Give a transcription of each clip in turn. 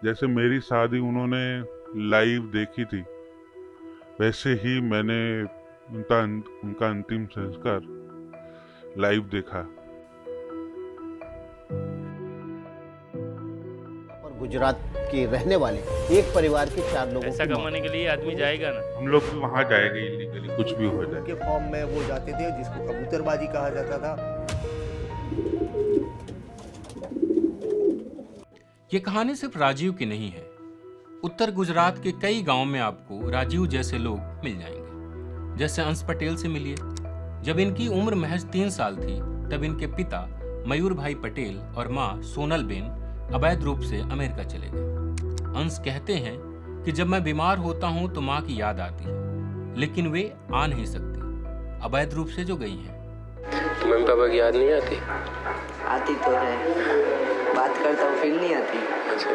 जैसे मेरी शादी उन्होंने लाइव देखी थी, वैसे ही मैंने उनका अंतिम संस्कार लाइव देखा। और गुजरात के रहने वाले एक परिवार के 4 लोगों पैसा की मौत। कमाने के लिए आदमी जाएगा ना। हम लोग भी वहाँ जाएंगे इलीगली, कुछ भी हो जाए। के फॉर्म में वो जाते थे जिसको कबूतरबाजी कहा जाता था। ये कहानी सिर्फ राजीव की नहीं है। उत्तर गुजरात के कई गांवों में आपको राजीव जैसे लोग मिल जाएंगे। जैसे अंश पटेल से मिलिए। जब इनकी उम्र महज 3 साल थी तब इनके पिता मयूर भाई पटेल और माँ सोनल बेन अवैध रूप से अमेरिका चले गए। अंश कहते हैं कि जब मैं बीमार होता हूँ तो माँ की याद आती है, लेकिन वे आ नहीं सकती, अवैध रूप से जो गई हैं। मम्मी पापा की याद नहीं आती? आती तो है, बात करता हूँ फिर नहीं आती। अच्छा,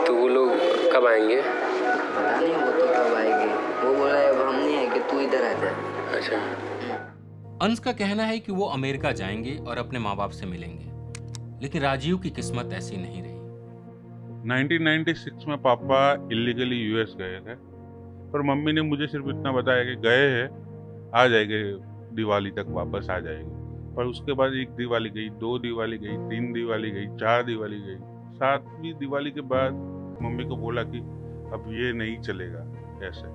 तो वो लोग कब आएंगे? पता नहीं वो तो कब आएंगे। वो बोला है अब हम नहीं आएंगे, तू इधर आ जा। अच्छा। अंश का कहना है कि वो अमेरिका जाएंगे और अपने माँ बाप से मिलेंगे, लेकिन राजीव की किस्मत ऐसी नहीं रही। 1996 में पापा इलीगली यूएस गए थे, पर मम्मी ने मुझे सिर्फ इतना बताया कि गए हैं, आ जाएंगे दिवाली तक वापस आ जाएंगे। पर उसके बाद 1 दिवाली गई, 2 दिवाली गई, 3 दिवाली गई, 4 दिवाली गई। 7वीं दिवाली के बाद मम्मी को बोला कि अब ये नहीं चलेगा ऐसे।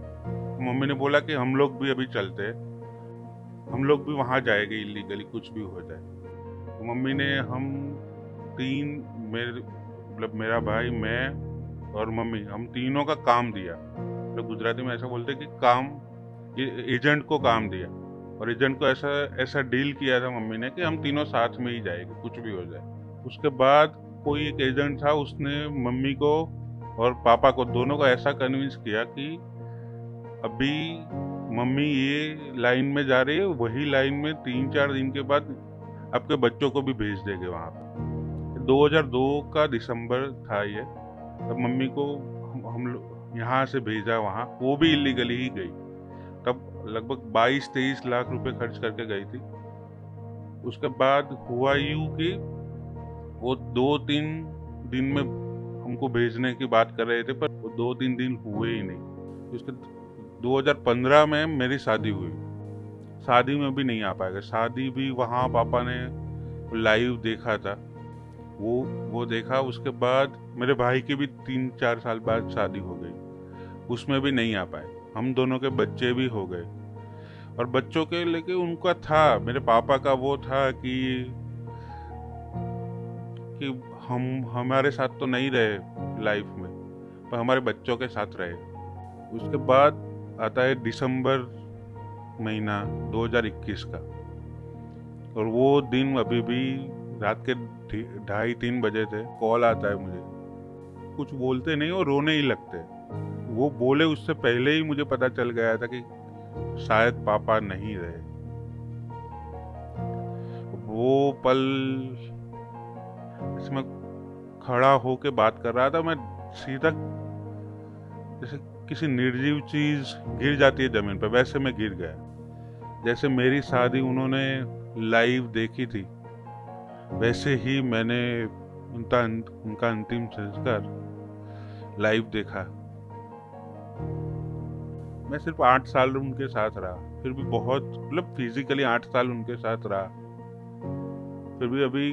मम्मी ने बोला कि हम लोग भी अभी चलते हैं, हम लोग भी वहाँ जाएंगे इलीगली, कुछ भी हो जाए। तो मम्मी ने हम 3 मेरा भाई, मैं और मम्मी, हम तीनों का काम दिया। तो गुजराती में ऐसा बोलते कि काम, एजेंट को काम दिया, और एजेंट को ऐसा डील किया था मम्मी ने कि हम तीनों साथ में ही जाएंगे, कुछ भी हो जाए। उसके बाद कोई एक एजेंट था, उसने मम्मी को और पापा को, दोनों को ऐसा कन्विंस किया कि अभी मम्मी ये लाइन में जा रही है, वही लाइन में 3-4 दिन के बाद आपके बच्चों को भी भेज देंगे वहाँ पे। 2002 का दिसंबर था ये, तब मम्मी को हम लोग यहाँ से भेजा वहाँ, वो भी इलीगली ही गई। तब लगभग 22-23 लाख रुपए खर्च करके गई थी। उसके बाद हुआ यूँ कि वो 2-3 दिन में हमको भेजने की बात कर रहे थे, पर वो 2-3 दिन हुए ही नहीं। उसके 2015 में मेरी शादी हुई। शादी में भी नहीं आ पाएगा। शादी भी वहाँ पापा ने लाइव देखा था, वो देखा। उसके बाद मेरे भाई की भी 3-4 साल बाद शादी हो गई, उसमें भी नहीं आ पाए। हम दोनों के बच्चे भी हो गए, और बच्चों के लेके उनका था, मेरे पापा का वो था कि हम हमारे साथ तो नहीं रहे लाइफ में, पर हमारे बच्चों के साथ रहे। उसके बाद आता है दिसंबर महीना 2021 का, और वो दिन अभी भी रात के 2:30-3 बजे थे। कॉल आता है मुझे, कुछ बोलते नहीं और रोने ही लगते। वो बोले उससे पहले ही मुझे पता चल गया था कि शायद पापा नहीं रहे। वो पल इसमें खड़ा होके बात कर रहा था, मैं सीधा जैसे किसी निर्जीव चीज गिर जाती है जमीन पर, वैसे मैं गिर गया। जैसे मेरी शादी उन्होंने लाइव देखी थी, वैसे ही मैंने उनका अंतिम संस्कार लाइव देखा। मैं सिर्फ 8 साल उनके साथ रहा, फिर भी बहुत, मतलब फिजिकली 8 साल उनके साथ रहा, फिर भी अभी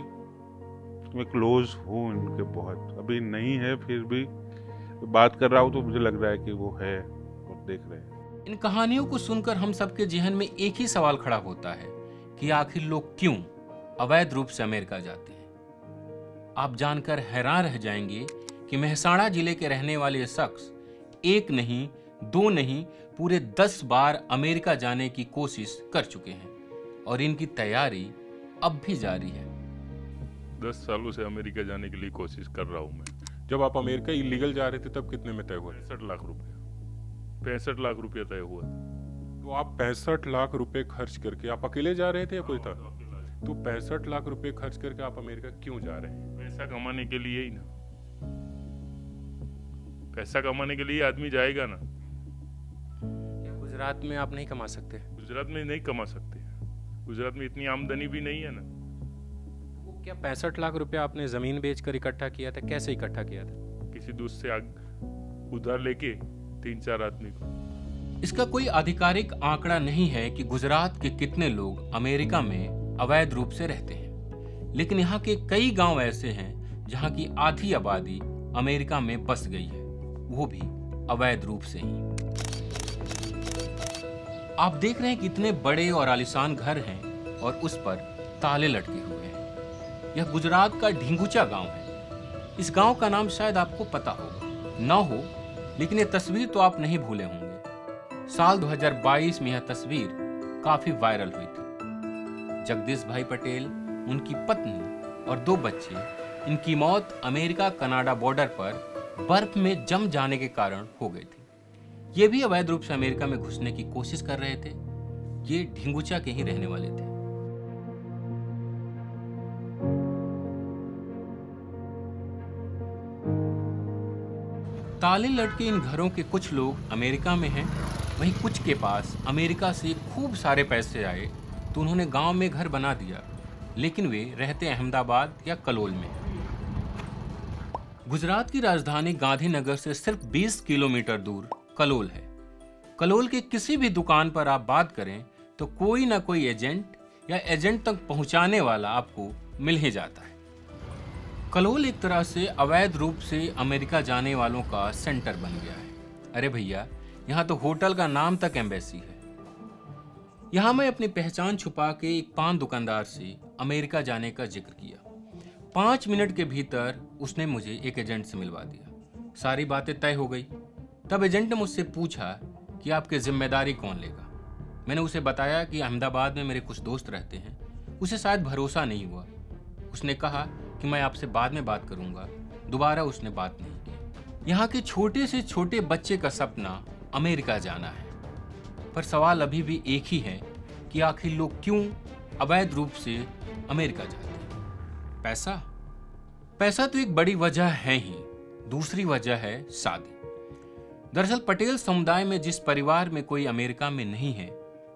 मैं क्लोज हूँ उनके बहुत। अभी नहीं है, फिर भी बात कर रहा हूँ तो मुझे लग रहा है कि वो है और देख रहे हैं। इन कहानियों को सुनकर हम सबके जहन में एक ही सवाल खड़ा होता है कि आखिर लोग क्यों अवैध रूप से अमेरिका जाते हैं। आप जानकर हैरान रह जाएंगे कि मेहसाणा जिले के रहने वाले शख्स 1 नहीं 2 नहीं पूरे 10 बार अमेरिका जाने की कोशिश कर चुके हैं, और इनकी तैयारी अब भी जारी है। 10 सालों से अमेरिका जाने के लिए कोशिश कर रहा हूँ मैं। जब आप अमेरिका इलीगल जा रहे थे तब कितने में तय हुआ? 65 लाख रुपए। 65 लाख रुपया तय हुआ। तो आप 65 लाख रुपए खर्च करके, आप अकेले जा रहे थे या कोई था? तो 65 लाख रुपए खर्च करके आप अमेरिका क्यों जा रहे हैं? पैसा कमाने के लिए ही ना। पैसा कमाने के लिए आदमी जाएगा ना। क्या गुजरात में आप नहीं कमा सकते? गुजरात में नहीं कमा सकते। गुजरात में इतनी आमदनी भी नहीं है ना। क्या 65 लाख रुपया आपने जमीन बेचकर इकट्ठा किया था? कैसे इकट्ठा किया था? किसी दोस्त से उधार लेके 3-4 आदमी को। इसका कोई आधिकारिक आंकड़ा नहीं है कि गुजरात के कितने लोग अमेरिका में अवैध रूप से रहते हैं, लेकिन यहाँ के कई गांव ऐसे हैं जहाँ की आधी आबादी अमेरिका में बस गई है, वो भी अवैध रूप से ही। आप देख रहे हैं कितने बड़े और आलीशान घर हैं और उस पर ताले लटके हुए हैं। यह गुजरात का ढिंगुचा गांव है। इस गांव का नाम शायद आपको पता होगा, ना हो, लेकिन ये तस्वीर तो आप नहीं भूले होंगे। साल 2022 में यह तस्वीर काफी वायरल हुई थी। जगदीश भाई पटेल, उनकी पत्नी और 2 बच्चे, इनकी मौत अमेरिका कनाडा बॉर्डर पर बर्फ में जम जाने के कारण हो गई थी। ये भी अवैध रूप से अमेरिका में घुसने की कोशिश कर रहे थे। ये ढिंगुचा के ही रहने वाले थे। ताले लटके इन घरों के कुछ लोग अमेरिका में हैं, वहीं कुछ के पास अमेरिका से खूब सारे पैसे आए तो उन्होंने गांव में घर बना दिया, लेकिन वे रहते अहमदाबाद या कलोल में। गुजरात की राजधानी गांधीनगर से सिर्फ 20 किलोमीटर दूर कलोल है। कलोल के किसी भी दुकान पर आप बात करें तो कोई ना कोई एजेंट या एजेंट तक पहुंचाने वाला आपको मिल ही जाता है। कलोल एक तरह से अवैध रूप से अमेरिका जाने वालों का सेंटर बन गया है। अरे भैया, यहाँ तो होटल का नाम तक एम्बेसी है। यहाँ मैं अपनी पहचान छुपा के एक पान दुकानदार से अमेरिका जाने का जिक्र किया। 5 मिनट के भीतर उसने मुझे एक एजेंट से मिलवा दिया। सारी बातें तय हो गई। तब एजेंट ने मुझसे पूछा कि आपकी जिम्मेदारी कौन लेगा। मैंने उसे बताया कि अहमदाबाद में मेरे कुछ दोस्त रहते हैं। उसे शायद भरोसा नहीं हुआ। उसने कहा कि मैं आपसे बाद में बात करूंगा। दोबारा उसने बात नहीं की। यहाँ के छोटे से छोटे बच्चे का सपना अमेरिका जाना है, पर सवाल अभी भी एक ही है कि आखिर लोग क्यों अवैध रूप से अमेरिका जाते हैं? पैसा तो एक बड़ी वजह है ही, दूसरी वजह है शादी। दरअसल पटेल समुदाय में जिस परिवार में कोई अमेरिका में नहीं है,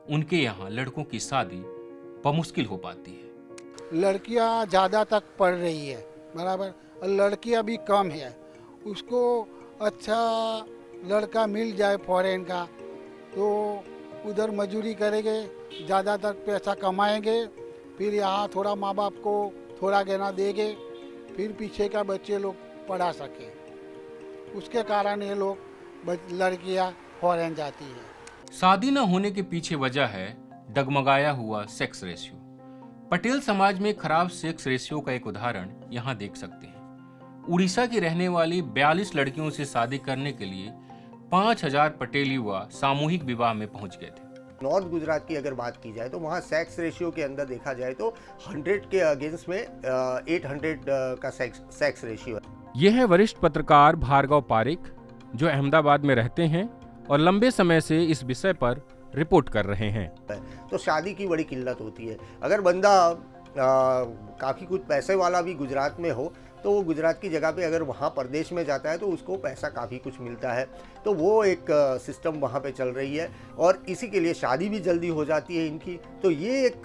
उनके यहाँ लड़कों की शादी बमुश्किल हो पाती है। लड़कियां ज़्यादा तक पढ़ रही है, बराबर, और लड़कियां भी कम है। उसको अच्छा लड़का मिल जाए फॉरेन का तो उधर मजदूरी करेंगे, ज़्यादातर पैसा कमाएंगे, फिर यहाँ थोड़ा माँ बाप को थोड़ा गहना देंगे, फिर पीछे का बच्चे लोग पढ़ा सके। उसके कारण ये लोग लड़कियां फॉरेन जाती है। शादी न होने के पीछे वजह है डगमगाया हुआ सेक्स रेशियो। पटेल समाज में खराब सेक्स रेशियो का एक उदाहरण यहाँ देख सकते हैं। उड़ीसा की रहने वाली 42 लड़कियों से शादी करने के लिए 5000 पटेल युवा सामूहिक विवाह में पहुंच गए थे। नॉर्थ गुजरात की अगर बात की जाए तो वहाँ सेक्स रेशियो के अंदर देखा जाए तो 100 के अगेंस्ट में 800 का सेक्स रेशियो है। ये है वरिष्ठ पत्रकार भार्गव पारिक, जो अहमदाबाद में रहते हैं और लंबे समय से इस विषय पर रिपोर्ट कर रहे हैं। तो शादी की बड़ी किल्लत होती है। अगर बंदा काफ़ी कुछ पैसे वाला भी गुजरात में हो तो वो गुजरात की जगह पे अगर वहाँ प्रदेश में जाता है तो उसको पैसा काफ़ी कुछ मिलता है। तो वो एक सिस्टम वहाँ पे चल रही है और इसी के लिए शादी भी जल्दी हो जाती है इनकी। तो ये एक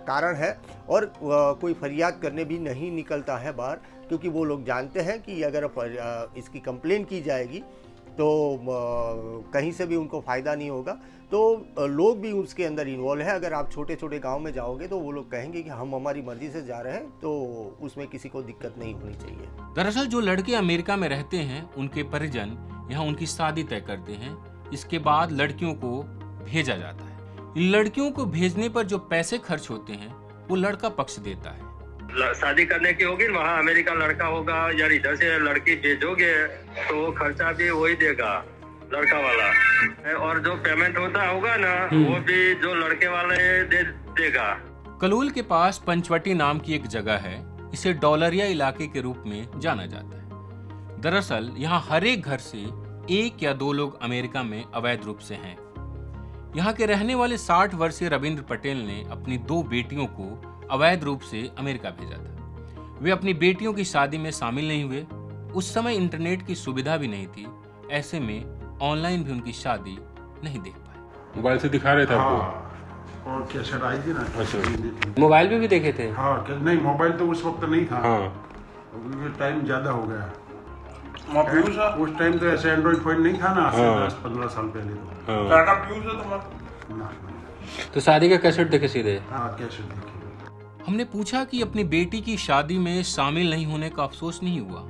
कारण है और कोई फरियाद करने भी नहीं निकलता है बाहर, क्योंकि वो लोग जानते हैं कि अगर इसकी कंप्लेन की जाएगी तो कहीं से भी उनको फ़ायदा नहीं होगा। तो लोग भी उसके अंदर इन्वॉल्व है। अगर आप छोटे छोटे गांव में जाओगे तो वो लोग कहेंगे कि हम हमारी मर्जी से जा रहे हैं, तो उसमें किसी को दिक्कत नहीं होनी चाहिए। दरअसल जो लड़के अमेरिका में रहते हैं उनके परिजन यहाँ उनकी शादी तय करते हैं। इसके बाद लड़कियों को भेजा जाता है। इन लड़कियों को भेजने पर जो पैसे खर्च होते हैं वो लड़का पक्ष देता है। शादी करने की होगी वहाँ अमेरिका लड़का होगा, यार इधर से लड़की भेजोगे तो वो खर्चा भी वही देगा लड़का वाला, और जो पेमेंट होता होगा ना वो भी जो लड़के वाले दे देगा। कलोल के पास पंचवटी नाम की एक जगह है। इसे डॉलरिया इलाके के रूप में जाना जाता है। दरअसल यहाँ हर एक घर से 1 या 2 लोग अमेरिका में अवैध रूप से हैं। यहाँ के रहने वाले 60 वर्षीय रविंद्र पटेल ने अपनी 2 बेटियों को अवैध रूप से अमेरिका भेजा था। वे अपनी बेटियों की शादी में शामिल नहीं हुए। उस समय इंटरनेट की सुविधा भी नहीं थी, ऐसे में ऑनलाइन भी उनकी शादी नहीं देख पाए। मोबाइल से दिखा रहे थे आपको? और कैसेट आई थी ना। अच्छा, मोबाइल पे भी देखे थे? हाँ, नहीं मोबाइल तो उस वक्त नहीं था। हाँ, टाइम ज़्यादा हो गया। उस टाइम तो ऐसे एंड्रॉइड फोन नहीं था ना, 10-15 साल पहले तो शादी का कैसेट देखे सीधे? हाँ, कैसेट देखे। हमने पूछा कि अपनी बेटी की शादी में शामिल नहीं होने का अफसोस नहीं हुआ।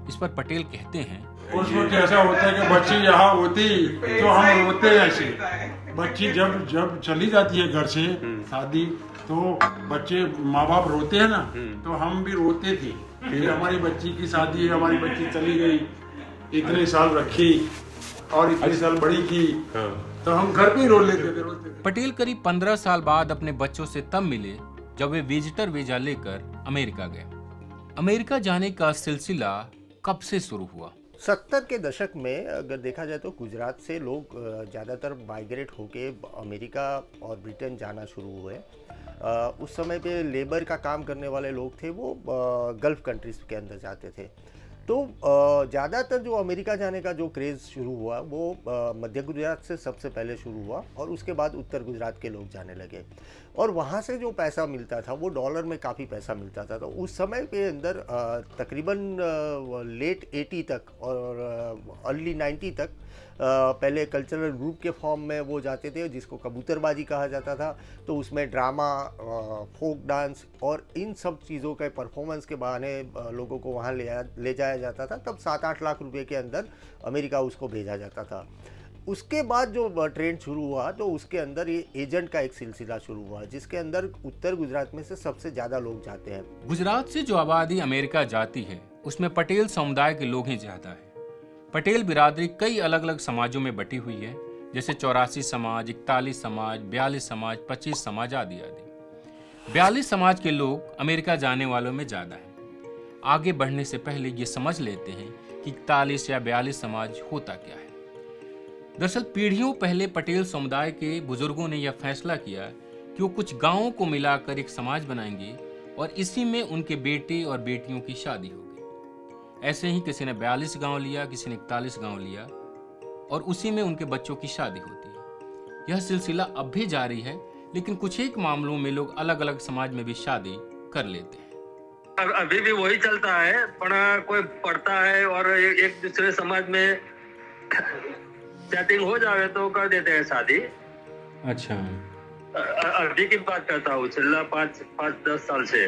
इस पर पटेल कहते हैं, उस वक्त ऐसा होता है कि बच्ची यहाँ होती तो हम रोते ऐसे। बच्ची जब चली जाती है घर से शादी, तो बच्चे माँ बाप रोते हैं ना, तो हम भी रोते थे कि हमारी बच्ची की शादी है, हमारी बच्ची चली गई, इतने साल रखी और इतने साल बड़ी की, तो हम घर पे ही रो लेते थे। पटेल करीब 15 साल बाद अपने बच्चों से तब मिले जब वे विजिटर वीजा लेकर अमेरिका गए। अमेरिका जाने का सिलसिला कब से शुरू हुआ? 70 के दशक में अगर देखा जाए तो गुजरात से लोग ज़्यादातर माइग्रेट होके अमेरिका और ब्रिटेन जाना शुरू हुए। उस समय पे लेबर का काम करने वाले लोग थे वो गल्फ़ कंट्रीज़ के अंदर जाते थे। तो ज़्यादातर जो अमेरिका जाने का जो क्रेज़ शुरू हुआ वो मध्य गुजरात से सबसे पहले शुरू हुआ और उसके बाद उत्तर गुजरात के लोग जाने लगे। और वहाँ से जो पैसा मिलता था वो डॉलर में काफ़ी पैसा मिलता था। तो उस समय के अंदर तकरीबन लेट 80 तक और अर्ली 90 तक पहले कल्चरल ग्रुप के फॉर्म में वो जाते थे जिसको कबूतरबाजी कहा जाता था। तो उसमें ड्रामा, फोक डांस और इन सब चीज़ों के परफॉर्मेंस के बहाने लोगों को वहाँ ले जाया जाता था। तब 7-8 लाख रुपए के अंदर अमेरिका उसको भेजा जाता था। उसके बाद जो ट्रेंड शुरू हुआ तो उसके अंदर ये एजेंट का एक सिलसिला शुरू हुआ जिसके अंदर उत्तर गुजरात में से सबसे ज़्यादा लोग जाते हैं। गुजरात से जो आबादी अमेरिका जाती है उसमें पटेल समुदाय के लोग ही ज़्यादा है। पटेल बिरादरी कई अलग अलग समाजों में बटी हुई है, जैसे 84 समाज, 41 समाज, 42 समाज, 25 समाज आदि आदि। 42 समाज के लोग अमेरिका जाने वालों में ज़्यादा हैं। आगे बढ़ने से पहले ये समझ लेते हैं कि 41 या 42 समाज होता क्या है। दरअसल पीढ़ियों पहले पटेल समुदाय के बुजुर्गों ने यह फैसला किया कि वो कुछ गांवों को मिलाकर एक समाज बनाएंगे और इसी में उनके बेटे और बेटियों की शादी होगी। ऐसे ही किसी ने 42 गांव लिया, किसी ने 41 गांव लिया और उसी में उनके बच्चों की शादी होती है। यह सिलसिला अब भी जारी है, लेकिन कुछ एक मामलों में लोग अलग अलग समाज में भी शादी कर लेते हैं। अभी भी वही चलता है, पर कोई पढ़ता है और एक दूसरे समाज में सेटिंग हो जावे तो कर देते हैं शादी। अच्छा, अभी की बात करता हूँ, चिल्ला 5-10 साल से।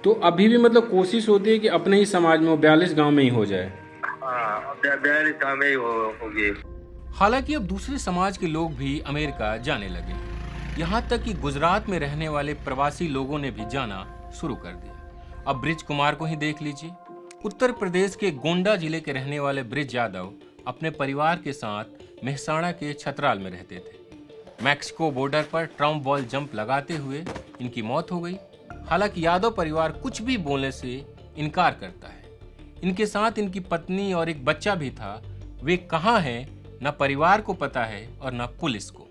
तो अभी भी मतलब कोशिश होती है कि अपने ही समाज में 42 गांव में ही हो जाए। हाँ, 42 गांव में ही होगी। हालांकि अब दूसरे समाज के लोग भी अमेरिका जाने लगे, यहाँ तक कि गुजरात में रहने वाले प्रवासी लोगों ने भी जाना शुरू कर दिया। अब ब्रिज कुमार को ही देख लीजिए। उत्तर प्रदेश के गोंडा जिले के रहने वाले ब्रिज यादव अपने परिवार के साथ मेहसाणा के छतराल में रहते थे। मैक्सिको बॉर्डर पर ट्रम्प बॉल जंप लगाते हुए इनकी मौत हो गई। हालांकि यादव परिवार कुछ भी बोलने से इनकार करता है। इनके साथ इनकी पत्नी और एक बच्चा भी था। वे कहाँ हैं न परिवार को पता है और न पुलिस को।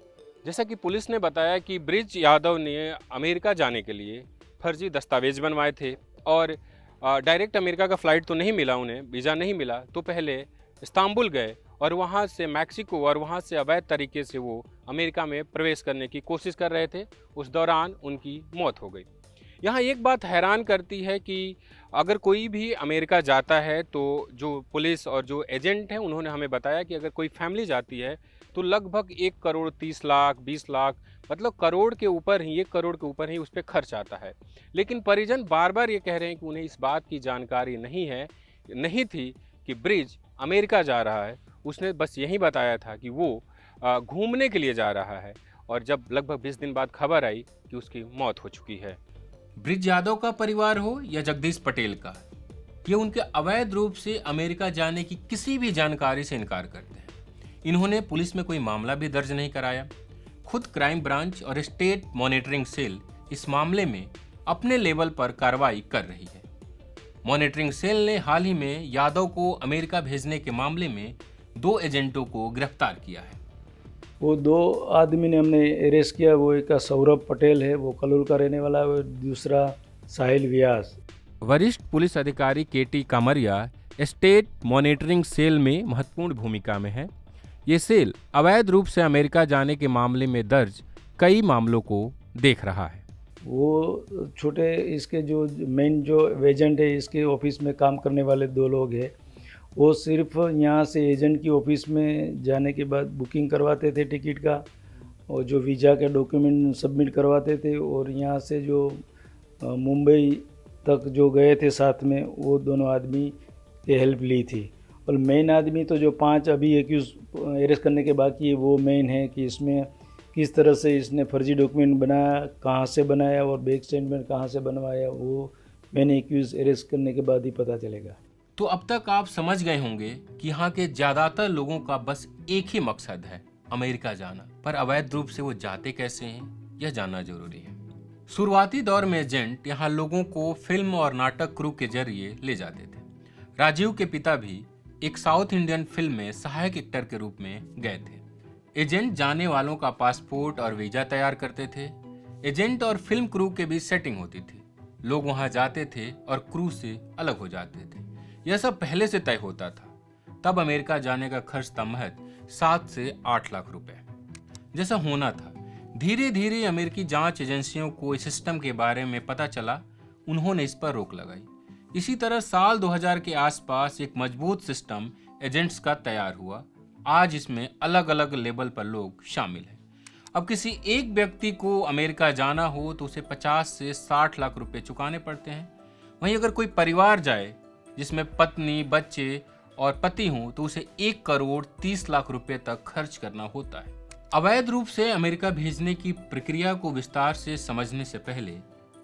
जैसा कि पुलिस ने बताया कि ब्रिज यादव ने अमेरिका जाने के लिए फर्जी दस्तावेज बनवाए थे और डायरेक्ट अमेरिका का फ्लाइट तो नहीं मिला उन्हें, वीज़ा नहीं मिला, तो पहले इस्तांबुल गए और वहाँ से मैक्सिको और वहाँ से अवैध तरीके से वो अमेरिका में प्रवेश करने की कोशिश कर रहे थे। उस दौरान उनकी मौत हो गई। यहाँ एक बात हैरान करती है कि अगर कोई भी अमेरिका जाता है तो जो पुलिस और जो एजेंट हैं उन्होंने हमें बताया कि अगर कोई फैमिली जाती है तो लगभग 1 करोड़ 30 लाख 20 लाख मतलब करोड़ के ऊपर ही 1 करोड़ के ऊपर ही उस पर खर्च आता है। लेकिन परिजन बार बार ये कह रहे हैं कि उन्हें इस बात की जानकारी नहीं थी कि ब्रिज अमेरिका जा रहा है। उसने बस यही बताया था कि वो घूमने के लिए जा रहा है और जब लगभग 20 दिन बाद खबर आई कि उसकी मौत हो चुकी है। ब्रिज यादव का परिवार हो या जगदीश पटेल का, ये उनके अवैध रूप से अमेरिका जाने की किसी भी जानकारी से इनकार करते हैं। इन्होंने पुलिस में कोई मामला भी दर्ज नहीं कराया। खुद क्राइम ब्रांच और स्टेट मॉनिटरिंग सेल इस मामले में अपने लेवल पर कार्रवाई कर रही है। मॉनिटरिंग सेल ने हाल ही में यादव को अमेरिका भेजने के मामले में 2 एजेंटों को गिरफ्तार किया है। वो 2 आदमी ने हमने अरेस्ट किया। वो एक सौरभ पटेल है, वो कलूल का रहने वाला है, दूसरा साहिल व्यास। वरिष्ठ पुलिस अधिकारी केटी कामरिया स्टेट मॉनिटरिंग सेल में महत्वपूर्ण भूमिका में है। ये सेल अवैध रूप से अमेरिका जाने के मामले में दर्ज कई मामलों को देख रहा है। वो छोटे इसके जो मेन जो एजेंट है, इसके ऑफिस में काम करने वाले 2 लोग हैं। वो सिर्फ यहाँ से एजेंट की ऑफिस में जाने के बाद बुकिंग करवाते थे टिकट का, और जो वीज़ा के डॉक्यूमेंट सबमिट करवाते थे, और यहाँ से जो मुंबई तक जो गए थे साथ में, वो दोनों आदमी की हेल्प ली थी। और मेन आदमी तो जो 5 अभी एक्यूज अरेस्ट करने के बाकी है, वो मेन है कि इसमें किस तरह से इसने फर्जी डॉक्यूमेंट बनाया, कहाँ से बनाया और बैंक स्टेटमेंट कहाँ से बनवाया, वो मैंने एक्यूज अरेस्ट करने के बाद ही पता चलेगा। तो अब तक आप समझ गए होंगे कि यहाँ के ज्यादातर लोगों का बस एक ही मकसद है, अमेरिका जाना। पर अवैध रूप से वो जाते कैसे हैं, यह जानना जरूरी है। शुरुआती दौर में एजेंट यहाँ लोगों को फिल्म और नाटक क्रू के जरिए ले जाते थे। राजीव के पिता भी एक साउथ इंडियन फिल्म में सहायक एक्टर के रूप में गए थे। एजेंट जाने वालों का पासपोर्ट और वीजा तैयार करते थे। एजेंट और फिल्म क्रू के बीच सेटिंग होती थी। लोग वहां जाते थे और क्रू से अलग हो जाते थे। यह सब पहले से तय होता था। तब अमेरिका जाने का खर्च था महज 7 से 8 लाख रुपए, जैसा होना था। धीरे धीरे अमेरिकी जांच एजेंसियों को इस सिस्टम के बारे में पता चला, उन्होंने इस पर रोक लगाई। इसी तरह साल 2000 के आसपास एक मजबूत सिस्टम एजेंट्स का तैयार हुआ। आज इसमें अलग अलग लेवल पर लोग शामिल हैं। अब किसी एक व्यक्ति को अमेरिका जाना हो तो उसे 50 से 60 लाख रुपए चुकाने पड़ते हैं। वहीं अगर कोई परिवार जाए जिसमें पत्नी, बच्चे और पति हों तो उसे 1 करोड़ 30 लाख रुपए तक खर्च करना होता है। अवैध रूप से अमेरिका भेजने की प्रक्रिया को विस्तार से समझने से पहले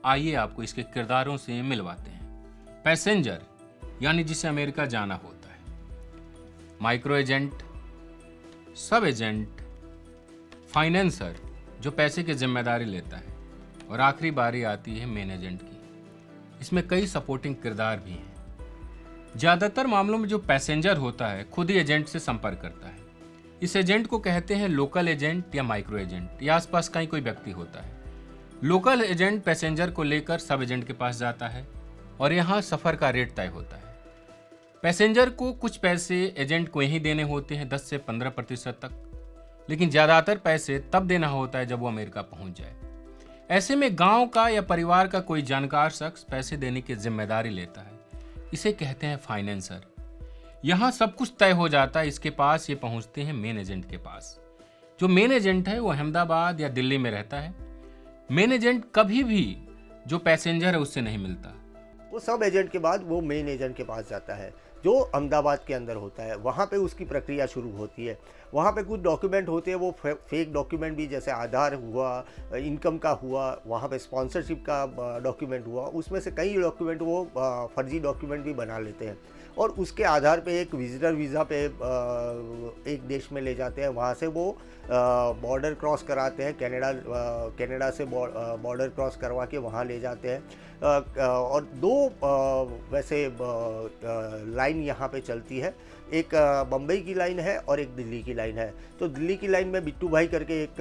आइए आपको इसके किरदारों से मिलवाते हैं। पैसेंजर यानी जिसे अमेरिका जाना होता है, माइक्रो एजेंट, सब एजेंट, फाइनेंसर जो पैसे की जिम्मेदारी लेता है, और आखिरी बारी आती है मेन एजेंट की। इसमें कई सपोर्टिंग किरदार भी हैं। ज्यादातर मामलों में जो पैसेंजर होता है खुद ही एजेंट से संपर्क करता है। इस एजेंट को कहते हैं लोकल एजेंट या माइक्रो एजेंट, या आसपास का ही कोई व्यक्ति होता है। लोकल एजेंट पैसेंजर को लेकर सब एजेंट के पास जाता है और यहाँ सफर का रेट तय होता है। पैसेंजर को कुछ पैसे एजेंट को यहीं देने होते हैं, 10 से 15% तक, लेकिन ज्यादातर पैसे तब देना होता है जब वो अमेरिका पहुंच जाए। ऐसे में गांव का या परिवार का कोई जानकार शख्स पैसे देने की जिम्मेदारी लेता है। इसे कहते हैं फाइनेंसर। यहाँ सब कुछ तय हो जाता है, इसके पास ये पहुंचते हैं मेन एजेंट के पास। जो मेन एजेंट है वो अहमदाबाद या दिल्ली में रहता है। मेन एजेंट कभी भी जो पैसेंजर है उससे नहीं मिलता। वो सब एजेंट के बाद वो मेन एजेंट के पास जाता है जो अहमदाबाद के अंदर होता है। वहाँ पे उसकी प्रक्रिया शुरू होती है। वहाँ पे कुछ डॉक्यूमेंट होते हैं, वो फेक डॉक्यूमेंट भी, जैसे आधार हुआ, इनकम का हुआ, वहाँ पे स्पॉन्सरशिप का डॉक्यूमेंट हुआ, उसमें से कई डॉक्यूमेंट वो फर्जी डॉक्यूमेंट भी बना लेते हैं और उसके आधार पे एक विजिटर वीज़ा पे एक देश में ले जाते हैं। वहाँ से वो बॉर्डर क्रॉस कराते हैं, कनाडा से बॉर्डर क्रॉस करवा के वहाँ ले जाते हैं। और 2 वैसे लाइन यहाँ पे चलती है, एक बम्बई की लाइन है और एक दिल्ली की लाइन है। तो दिल्ली की लाइन में बिट्टू भाई करके एक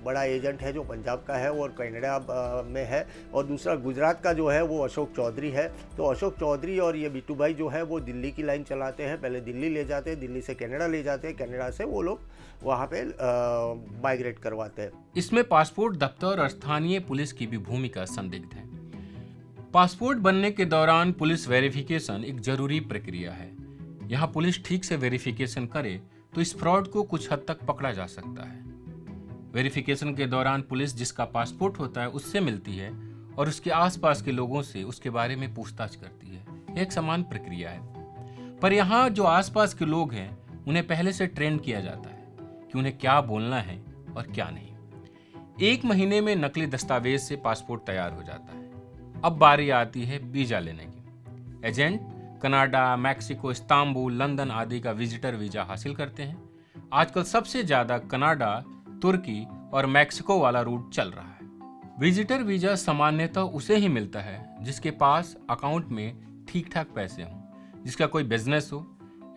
बड़ा एजेंट है जो पंजाब का है और कनाडा में है, और दूसरा गुजरात का जो है वो अशोक चौधरी है। तो अशोक चौधरी और ये बिट्टू भाई जो है वो दिल्ली की लाइन चलाते हैं। पहले दिल्ली ले जाते हैं, दिल्ली से कनाडा ले जाते हैं, कनाडा से वो लोग वहाँ पे माइग्रेट करवाते हैं। इसमें पासपोर्ट दफ्तर और स्थानीय पुलिस की भी भूमिका संदिग्ध है। पासपोर्ट बनने के दौरान पुलिस वेरिफिकेशन एक जरूरी प्रक्रिया है। यहाँ पुलिस ठीक से वेरिफिकेशन करे तो इस फ्रॉड को कुछ हद तक पकड़ा जा सकता है। वेरिफिकेशन के दौरान पुलिस जिसका पासपोर्ट होता है उससे मिलती है और उसके आसपास के लोगों से उसके बारे में पूछताछ करती है। यह एक समान प्रक्रिया है। पर यहाँ जो आसपास के लोग हैं उन्हें पहले से ट्रेन किया जाता है कि उन्हें क्या बोलना है और क्या नहीं। 1 महीने में नकली दस्तावेज से पासपोर्ट तैयार हो जाता है। अब बारी आती है वीजा लेने की। Agent Canada, Mexico, Istanbul, London आदि का विजिटर वीजा हासिल करते हैं। आजकल सबसे ज्यादा कनाडा, तुर्की और मैक्सिको वाला रूट चल रहा है। विजिटर वीजा सामान्यतः उसे ही मिलता है जिसके पास अकाउंट में ठीक ठाक पैसे हों, जिसका कोई बिजनेस हो।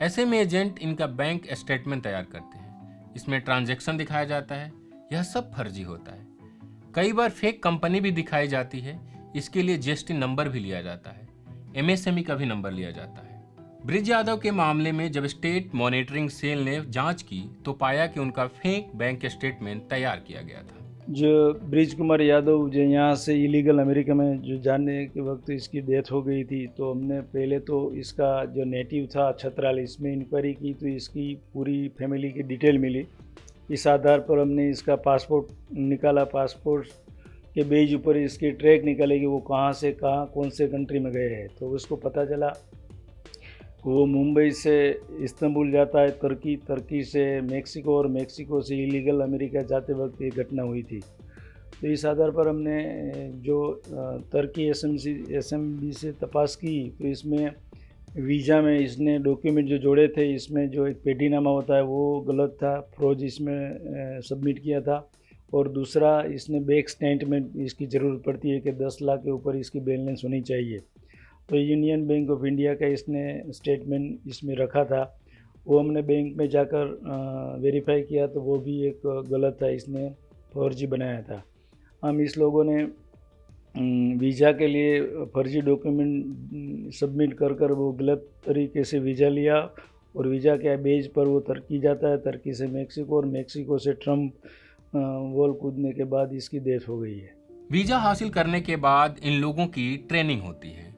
ऐसे में एजेंट इनका बैंक स्टेटमेंट तैयार करते हैं। इसमें ट्रांजैक्शन दिखाया जाता है। यह सब फर्जी होता है। कई बार फेक कंपनी भी दिखाई जाती है। इसके लिए जीएसटी नंबर भी लिया जाता है, एमएसएमई का भी नंबर लिया जाता है। ब्रिज यादव के मामले में जब स्टेट मॉनिटरिंग सेल ने जांच की तो पाया कि उनका फेक बैंक स्टेटमेंट तैयार किया गया था। जो ब्रिज कुमार यादव जो यहाँ से इलीगल अमेरिका में जो जाने के वक्त इसकी डेथ हो गई थी, तो हमने पहले तो इसका जो नेटिव था छतराल, इसमें इंक्वायरी की तो इसकी पूरी फैमिली की डिटेल मिली। इस आधार पर हमने इसका पासपोर्ट निकाला। पासपोर्ट के बेस ऊपर इसकी ट्रैक निकाले कि वो कहाँ से कहाँ कौन से कंट्री में गए हैं। तो उसको पता चला वो मुंबई से इस्तांबुल जाता है तुर्की, तुर्की से मेक्सिको और मेक्सिको से इलीगल अमेरिका जाते वक्त ये घटना हुई थी। तो इस आधार पर हमने जो तुर्की एसएमबी से तपास की तो इसमें वीज़ा में इसने डॉक्यूमेंट जो जोड़े थे, इसमें जो एक पेटीनामा होता है वो गलत था, फौज इसमें सबमिट किया था। और दूसरा इसने बैंक स्टेटमेंट इसकी ज़रूरत पड़ती है कि 10 लाख के ऊपर इसकी बैलेंस होनी चाहिए। तो यूनियन बैंक ऑफ इंडिया का इसने स्टेटमेंट इसमें रखा था, वो हमने बैंक में जाकर वेरीफाई किया तो वो भी एक गलत था, इसने फर्जी बनाया था। हम इस लोगों ने वीज़ा के लिए फर्जी डॉक्यूमेंट सबमिट कर वो गलत तरीके से वीज़ा लिया और वीज़ा के बेस पर वो तुर्की जाता है, तुर्की से मेक्सिको और मेक्सिको से ट्रम्प वॉल कूदने के बाद इसकी डेथ हो गई है। वीज़ा हासिल करने के बाद इन लोगों की ट्रेनिंग होती है।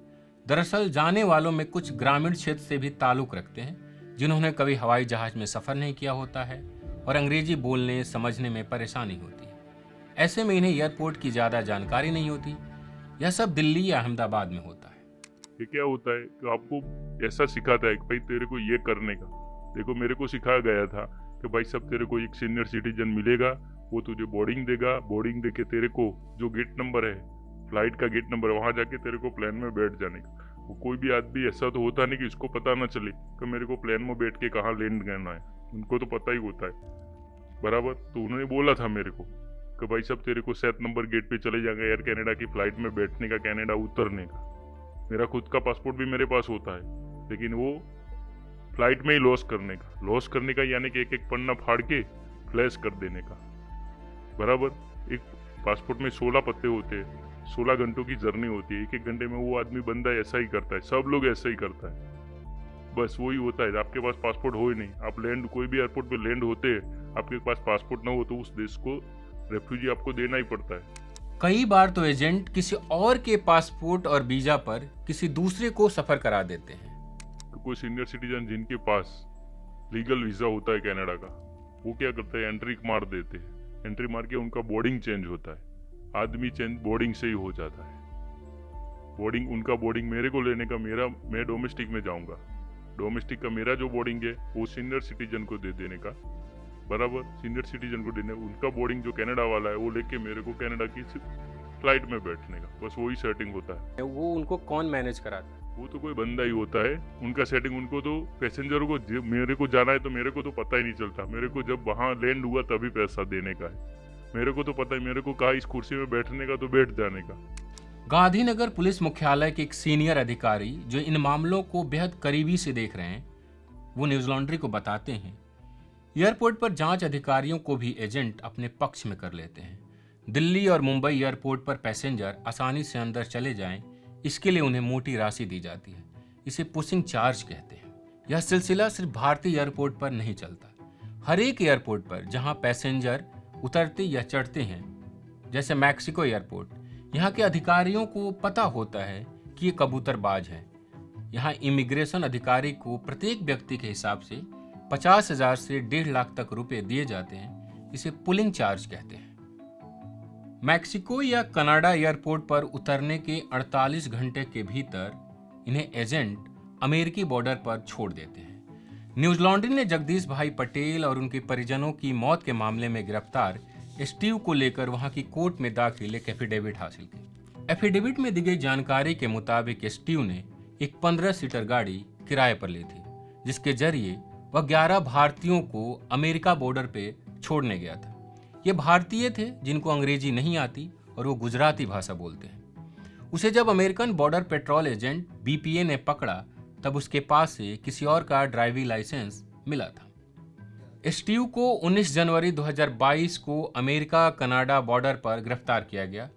दरअसल जाने वालों में कुछ ग्रामीण क्षेत्र से भी ताल्लुक़ रखते हैं, जिन्होंने कभी हवाई जहाज़ में सफ़र नहीं किया होता है और अंग्रेजी बोलने समझने में परेशानी होती है। ऐसे में इन्हें एयरपोर्ट की ज़्यादा जानकारी नहीं होती। यह सब दिल्ली या अहमदाबाद में होता है। ये क्या होता है कि आपको ऐसा सिखाता है कि भाई तेरे को ये करने का, देखो मेरे को सिखाया गया था कि भाई सब तेरे को एक सीनियर सिटीजन मिलेगा, वो तुझे बोर्डिंग देगा, बोर्डिंग देके तेरे को जो गेट नंबर है, फ्लाइट का गेट नंबर, वहाँ जाके तेरे को प्लेन में बैठ जाने का। वो कोई भी आदमी ऐसा तो होता नहीं कि इसको पता ना चले कि मेरे को प्लेन में बैठ के कहाँ लैंड करना है, उनको तो पता ही होता है बराबर। तो उन्होंने बोला था मेरे को कि भाई सब तेरे को 7 नंबर गेट पे चले जाएंगे एयर कनाडा की फ्लाइट में बैठने का, कनाडा उतरने का। मेरा खुद का पासपोर्ट भी मेरे पास होता है, लेकिन वो फ्लाइट में ही लॉस करने का यानी कि एक पन्ना फाड़ के फ्लैश कर देने का बराबर। एक पासपोर्ट में 16 पत्ते होते हैं, 16 घंटों की जर्नी होती है, एक घंटे में वो आदमी बंदा ऐसा ही करता है, सब लोग ऐसा ही करता है, बस वही होता है। आपके पास पासपोर्ट हो ही नहीं, आप लैंड कोई भी एयरपोर्ट पे लैंड होते हैं, आपके पास पासपोर्ट ना हो तो उस देश को रेफ्यूजी आपको देना ही पड़ता है। कई बार तो एजेंट किसी और के पासपोर्ट और वीजा पर किसी दूसरे को सफर करा देते हैं। तो कोई सीनियर सिटीजन जिनके पास लीगल वीजा होता है कनाडा का, वो क्या करते हैं, एंट्री मार देते हैं। एंट्री मार के उनका बोर्डिंग चेंज होता है, आदमी चेंज बोर्डिंग से ही हो जाता है। बोर्डिंग उनका बोर्डिंग मेरे को लेने का, मैं डोमेस्टिक में जाऊंगा, डोमेस्टिक का मेरा जो बोर्डिंग है वो सीनियर सिटीजन को दे देने का बराबर। सीनियर सिटीजन को देने, उनका बोर्डिंग जो कनाडा वाला है वो लेके मेरे को कनाडा की फ्लाइट में बैठने का, बस वही सेटिंग होता है। वो उनको कौन मैनेज कराता है? वो तो कोई बंदा ही होता है, उनका सेटिंग। उनको तो पैसेंजरों को मेरे को जाना है तो मेरे को तो पता ही नहीं चलता, मेरे को जब वहाँ लैंड हुआ तभी पैसा देने का है। मेरे को तो पता है, मेरे को कहा इस कुर्सी में बैठने का तो बैठ जाने का। गांधीनगर पुलिस मुख्यालय के एक सीनियर अधिकारी जो इन मामलों को बेहद करीबी से देख रहे हैं, वो न्यूज लॉन्ड्री को बताते हैं एयरपोर्ट पर जांच अधिकारियों को भी एजेंट अपने पक्ष में कर लेते हैं। दिल्ली और मुंबई एयरपोर्ट पर पैसेंजर आसानी से अंदर चले जाएं, इसके लिए उन्हें मोटी राशि दी जाती है। इसे पुशिंग चार्ज कहते हैं। यह सिलसिला सिर्फ भारतीय एयरपोर्ट पर नहीं चलता, हर एक एयरपोर्ट पर जहां पैसेंजर उतरते या चढ़ते हैं, जैसे मैक्सिको एयरपोर्ट, यहाँ के अधिकारियों को पता होता है कि ये कबूतरबाज है। यहाँ इमिग्रेशन अधिकारी को प्रत्येक व्यक्ति के हिसाब से 50,000 से 1.5 लाख तक रुपए दिए जाते हैं। इसे पुलिंग चार्ज कहते हैं। मैक्सिको या कनाडा एयरपोर्ट पर उतरने के 48 घंटे के भीतर इन्हें एजेंट अमेरिकी बॉर्डर पर छोड़ देते हैं। न्यूज लॉन्ड्री ने जगदीश भाई पटेल और उनके परिजनों की मौत के मामले में गिरफ्तार स्टीव को लेकर वहां की कोर्ट में दाखिल एक एफिडेविट हासिल की। एफिडेविट में दी गई जानकारी के मुताबिक स्टीव ने एक 15 सीटर गाड़ी किराए पर ली थी, जिसके जरिए वह 11 भारतीयों को अमेरिका बॉर्डर पे छोड़ने गया था। ये भारतीय थे जिनको अंग्रेजी नहीं आती और वो गुजराती भाषा बोलते हैं। उसे जब American border patrol agent BPA ने पकड़ा तब उसके पास से किसी और का ड्राइविंग लाइसेंस मिला था। स्टीव को 19 जनवरी 2022 को अमेरिका कनाडा बॉर्डर पर गिरफ्तार किया गया।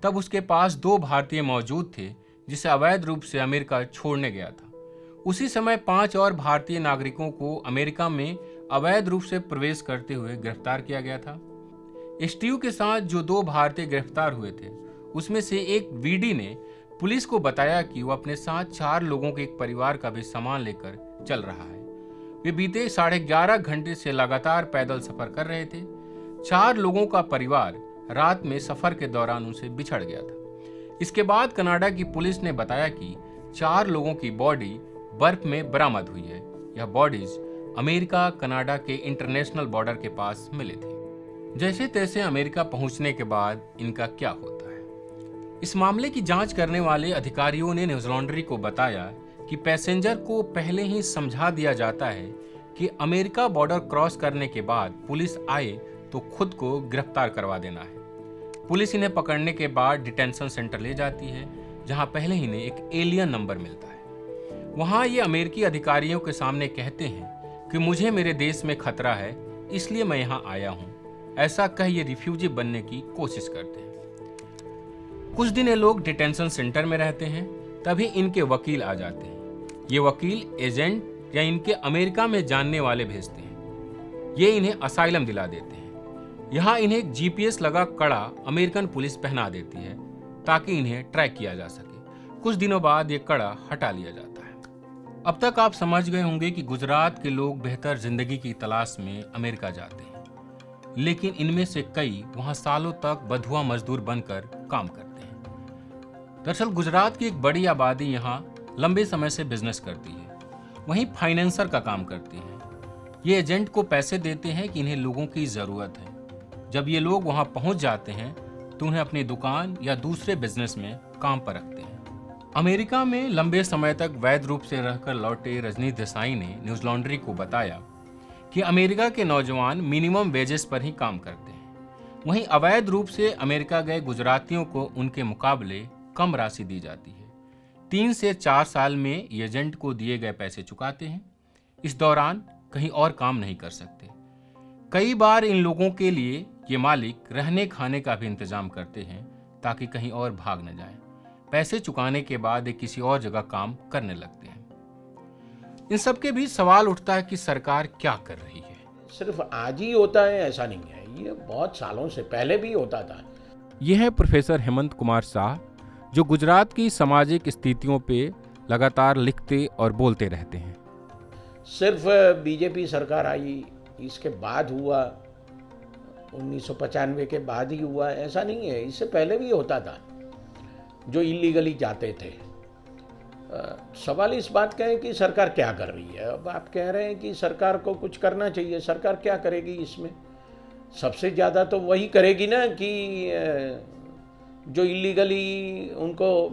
तब उसके पास 2 भारतीय मौजूद थे जिसे अवैध रूप से अमेरिका छोड़ने गया था। उसी समय 5 और भारतीय नागरिकों को अमेरिका में अवैध रूप से प्रवेश करते हुए गिरफ्तार किया गया था। एसटीयू के साथ जो 2 भारतीय गिरफ्तार हुए थे उसमें से एक वीडी ने पुलिस को बताया कि वो अपने साथ 4 लोगों के एक परिवार का भी सामान लेकर चल रहा है। वे बीते 11.5 घंटे से लगातार पैदल सफर कर रहे थे। 4 लोगों का परिवार रात में सफर के दौरान उनसे बिछड़ गया था। इसके बाद कनाडा की पुलिस ने बताया कि 4 लोगों की बॉडी बर्फ में बरामद हुई है। यह बॉडीज अमेरिका कनाडा के इंटरनेशनल बॉर्डर के पास मिले थे। जैसे तैसे अमेरिका पहुंचने के बाद इनका क्या होता है? इस मामले की जांच करने वाले अधिकारियों ने न्यूज लॉन्ड्री को बताया कि पैसेंजर को पहले ही समझा दिया जाता है कि अमेरिका बॉर्डर क्रॉस करने के बाद पुलिस आए तो खुद को गिरफ्तार करवा देना है। पुलिस इन्हें पकड़ने के बाद डिटेंशन सेंटर ले जाती है, जहां पहले ही इन्हें एक एलियन नंबर मिलता है। वहां ये अमेरिकी अधिकारियों के सामने कहते हैं कि मुझे मेरे देश में खतरा है, इसलिए मैं यहाँ आया हूँ। ऐसा कह ये रिफ्यूजी बनने की कोशिश करते हैं। कुछ दिन ये लोग डिटेंशन सेंटर में रहते हैं, तभी इनके वकील आ जाते हैं। ये वकील एजेंट या इनके अमेरिका में जानने वाले भेजते हैं। ये इन्हें असाइलम दिला देते हैं। यहाँ इन्हें एक जीपीएस लगा कड़ा अमेरिकन पुलिस पहना देती है ताकि इन्हें ट्रैक किया जा सके। कुछ दिनों बाद ये कड़ा हटा लिया जाता है। अब तक आप समझ गए होंगे कि गुजरात के लोग बेहतर जिंदगी की तलाश में अमेरिका जाते हैं, लेकिन इनमें से कई वहां सालों तक बंधुआ मजदूर बनकर काम करते हैं। दरअसल गुजरात की एक बड़ी आबादी यहाँ लंबे समय से बिजनेस करती है, वहीं फाइनेंसर का काम करती है। ये एजेंट को पैसे देते हैं कि इन्हें लोगों की जरूरत है। जब ये लोग वहां पहुंच जाते हैं तो उन्हें अपनी दुकान या दूसरे बिजनेस में काम पर रखते हैं। अमेरिका में लंबे समय तक वैध रूप से रहकर लौटे रजनीश देसाई ने न्यूज लॉन्ड्री को बताया कि अमेरिका के नौजवान मिनिमम वेजेस पर ही काम करते हैं। वहीं अवैध रूप से अमेरिका गए गुजरातियों को उनके मुकाबले कम राशि दी जाती है। 3 से 4 साल में एजेंट को दिए गए पैसे चुकाते हैं। इस दौरान कहीं और काम नहीं कर सकते। कई बार इन लोगों के लिए ये मालिक रहने खाने का भी इंतजाम करते हैं ताकि कहीं और भाग न जाएं। पैसे चुकाने के बाद ये किसी और जगह काम करने लगते हैं। इन सब के भी सवाल उठता है कि सरकार क्या कर रही है। सिर्फ आज ही होता है ऐसा नहीं है, ये बहुत सालों से पहले भी होता था। यह है प्रोफेसर हेमंत कुमार शाह, जो गुजरात की सामाजिक स्थितियों पे लगातार लिखते और बोलते रहते हैं। सिर्फ बीजेपी सरकार आई इसके बाद हुआ, 1995 के बाद ही हुआ, ऐसा नहीं है। इससे पहले भी होता था जो इलीगली जाते थे। सवाल इस बात का है कि सरकार क्या कर रही है। अब आप कह रहे हैं कि सरकार को कुछ करना चाहिए, सरकार क्या करेगी इसमें? सबसे ज़्यादा तो वही करेगी ना कि जो इलीगली उनको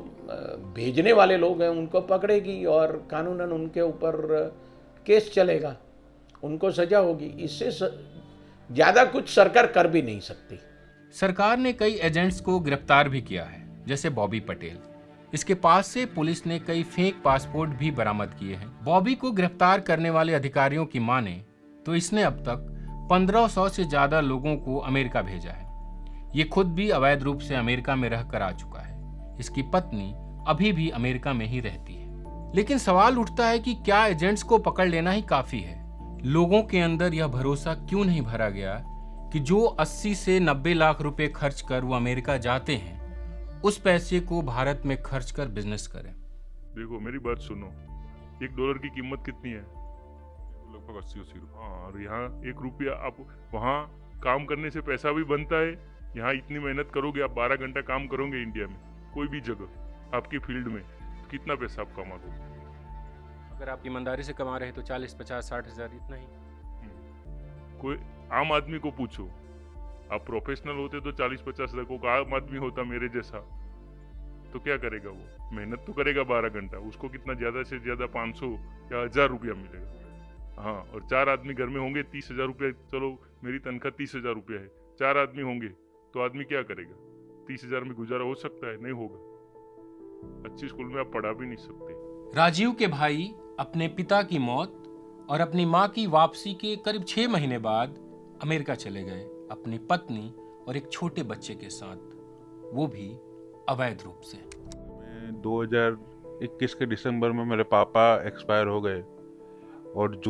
भेजने वाले लोग हैं उनको पकड़ेगी और कानूनन उनके ऊपर केस चलेगा, उनको सजा होगी। इससे ज़्यादा कुछ सरकार कर भी नहीं सकती। सरकार ने कई एजेंट्स को गिरफ्तार भी किया है, जैसे बॉबी पटेल। इसके पास से पुलिस ने कई फेक पासपोर्ट भी बरामद किए हैं। बॉबी को गिरफ्तार करने वाले अधिकारियों की माने तो इसने अब तक 1500 से ज्यादा लोगों को अमेरिका भेजा है। ये खुद भी अवैध रूप से अमेरिका में रहकर आ चुका है। इसकी पत्नी अभी भी अमेरिका में ही रहती है। लेकिन सवाल उठता है कि क्या एजेंट्स को पकड़ लेना ही काफी है? लोगों के अंदर यह भरोसा क्यों नहीं भरा गया कि जो 80 से 90 लाख रुपए खर्च कर वो अमेरिका जाते हैं, उस पैसे को भारत में खर्च कर बिजनेस करें। देखो मेरी बात सुनो, $1 की कीमत कितनी है? लगभग 80-80 रुपये। हाँ, और यहाँ 1 रुपया आप वहाँ काम करने से पैसा भी बनता है। यहाँ इतनी मेहनत करोगे, आप 12 घंटा काम करोगे इंडिया में, कोई भी जगह आपकी फील्ड में, कितना पैसा आप कमाओगे? अगर आप ईमानदारी से कमा रहे तो 40, 50, 60 हजार इतना ही। कोई आम आदमी को पूछो, आप प्रोफेशनल होते तो 40-50 हजार को, आम आदमी होता मेरे जैसा तो क्या करेगा? वो मेहनत तो करेगा 12 घंटा, उसको कितना ज्यादा से ज्यादा 500 या 1000 रुपया मिलेगा। हाँ, और 4 आदमी घर में होंगे, 30,000 रुपया। चलो मेरी तनख्वाह 30,000 रुपया है, 4 आदमी होंगे तो आदमी क्या करेगा? 30,000 में गुजारा हो सकता है? नहीं होगा। अच्छी स्कूल में आप पढ़ा भी नहीं सकते। राजीव के भाई अपने पिता की मौत और अपनी माँ की वापसी के करीब 6 महीने बाद अमेरिका चले गए, अपनी पत्नी और एक छोटे बच्चे के साथ, वो भी अवैध रूप से। 2021 के दिसंबर में मेरे पापा एक्सपायर हो गए और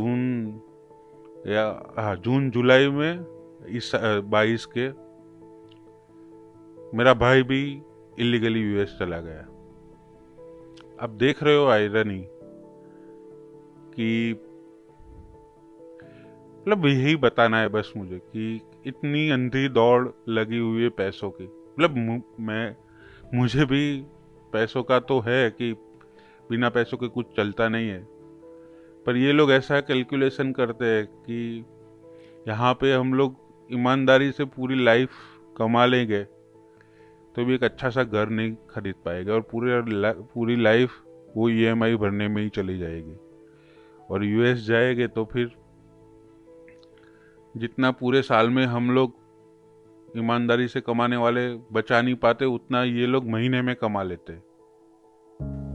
जून जुलाई में इस 22 के मेरा भाई भी इलीगली यूएस चला गया। अब देख रहे हो आयरनी कि मतलब यही बताना है बस मुझे कि इतनी अंधी दौड़ लगी हुई है पैसों की। मतलब मुझे भी पैसों का तो है कि बिना पैसों के कुछ चलता नहीं है, पर ये लोग ऐसा कैलकुलेशन करते हैं कि यहाँ पे हम लोग ईमानदारी से पूरी लाइफ कमा लेंगे तो भी एक अच्छा सा घर नहीं खरीद पाएगा और पूरी लाइफ वो ईएमआई भरने में ही चली जाएगी। और यूएस जाएंगे तो फिर जितना पूरे साल में हम लोग ईमानदारी से कमाने वाले बचा नहीं पाते, उतना ये लोग महीने में कमा लेते।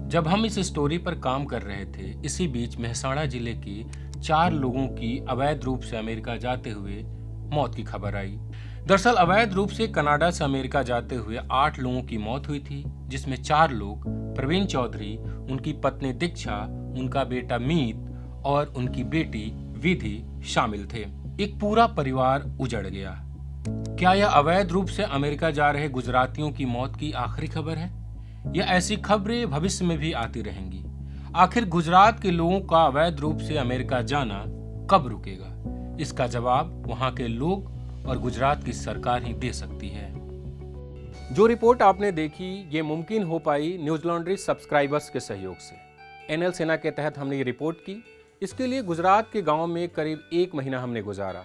जब हम इस स्टोरी पर काम कर रहे थे, इसी बीच मेहसाणा जिले के 4 लोगों की अवैध रूप से अमेरिका जाते हुए मौत की खबर आई। दरअसल अवैध रूप से कनाडा से अमेरिका जाते हुए 8 लोगों की मौत हुई थी, जिसमें 4 लोग प्रवीण चौधरी, उनकी पत्नी दीक्षा, उनका बेटा मीत और उनकी बेटी विधि शामिल थे। एक पूरा परिवार उजड़ गया। क्या यह अवैध रूप से अमेरिका जा रहे गुजरातियों की मौत की आखिरी खबर है, या ऐसी खबरें भविष्य में भी आती रहेंगी? आखिर गुजरात के लोगों का अवैध रूप से अमेरिका जाना कब रुकेगा? इसका जवाब वहां के लोग और गुजरात की सरकार ही दे सकती है। जो रिपोर्ट आपने देखी ये मुमकिन हो पाई न्यूज लॉन्ड्री सब्सक्राइबर्स के सहयोग से। एनएल सेना के तहत हमने ये रिपोर्ट की। इसके लिए गुजरात के गांव में करीब 1 महीना हमने गुजारा।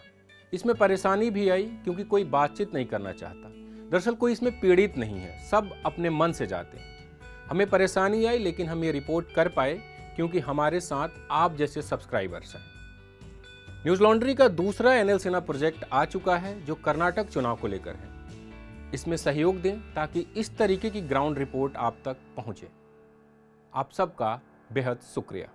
इसमें परेशानी भी आई क्योंकि कोई बातचीत नहीं करना चाहता। दरअसल कोई इसमें पीड़ित नहीं है, सब अपने मन से जाते हैं। हमें परेशानी आई लेकिन हम ये रिपोर्ट कर पाए क्योंकि हमारे साथ आप जैसे सब्सक्राइबर्स हैं। न्यूज लॉन्ड्री का दूसरा एनएल सेना प्रोजेक्ट आ चुका है जो कर्नाटक चुनाव को लेकर है। इसमें सहयोग दें ताकि इस तरीके की ग्राउंड रिपोर्ट आप तक पहुंचे। आप सबका बेहद शुक्रिया।